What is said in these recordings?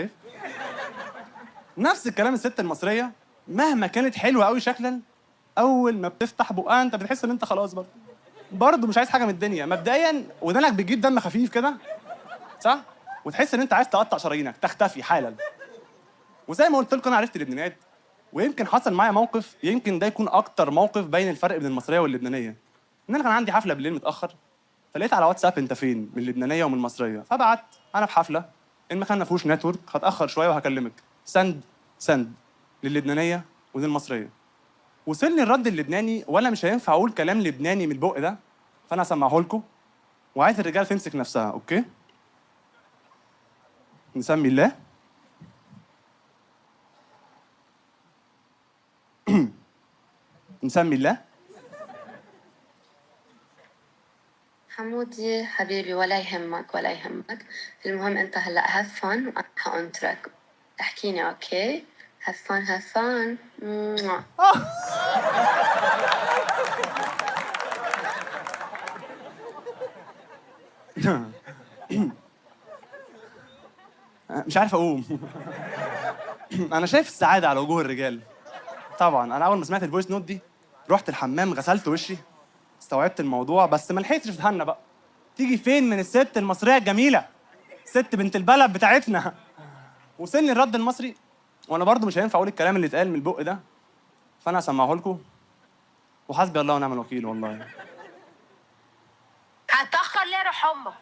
شايف؟ نفس الكلام الست المصريه مهما كانت حلوه قوي شكلا، اول ما بتفتح بقها انت بتحس ان انت خلاص برضه مش عايز حاجه من الدنيا. مبدئيا ودانك بتجيب دم خفيف كده، صح؟ وتحس ان انت عايز تقطع شرايينك تختفي حالا. وزي ما قلت لكم انا عرفت اللبنانيات، ويمكن حصل معايا موقف يمكن ده يكون اكتر موقف بين الفرق بين المصريه واللبنانيه. ان انا كان عندي حفله بالليل متاخر، فلقيت على واتساب انت فين من اللبنانيه ومن المصريه، فبعت انا في حفله، المكان ما فيهوش نتورك، هتاخر شويه وهكلمك. سند للبنانيه وللمصريه. وصلني الرد اللبناني وانا مش هينفع اقول كلام لبناني من البق ده، فانا هسمعه لكم وعايز الرجاله تمسك نفسها. اوكي؟ نسمي الله. نسمي الله. حمودي حبيبي، ولا يهمك ولا يهمك. المهم انت هلا هفن وانا حانطرك. احكيني اوكي؟ هفن. مش عارف اقوم. انا شايف السعاده على وجوه الرجال. طبعا انا اول ما سمعت الفويس نوت دي رحت الحمام غسلت وشي، استوعبت الموضوع، بس ما لحقتش اتهنى بقى. تيجي فين من الست المصريه الجميله، ست بنت البلد بتاعتنا. وصلني الرد المصري وانا برضو مش هينفع اقول الكلام اللي اتقال من البق ده، فانا هسمعه لكم وحسبي الله ونعم الوكيل. والله هتأخر ليه؟ روح امك.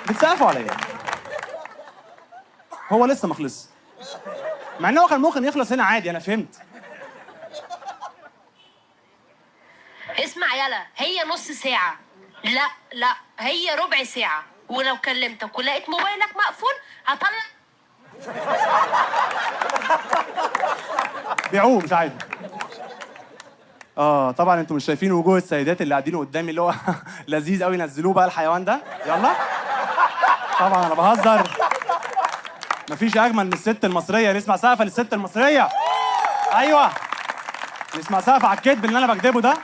بتسقفوا عليا. هو لسه ما خلصش، مع ان هو كان ممكن يخلص هنا عادي. انا فهمت. اسمع يلا، هي نص ساعة. لا هي ربع ساعة، ولو كلمتك ولقيت موبايلك مقفول هطلع. بيعوم مش عادي. طبعا انتوا مش شايفين وجوه السيدات اللي قاعدين قدامي اللي هو لذيذ قوي. نزلوه بقى الحيوان ده يلا. طبعا انا بهزر. مفيش اجمل من الست المصريه. نسمع سقفه للست المصريه. ايوه نسمع سقفه على الكذب اللي انا بكدبه ده.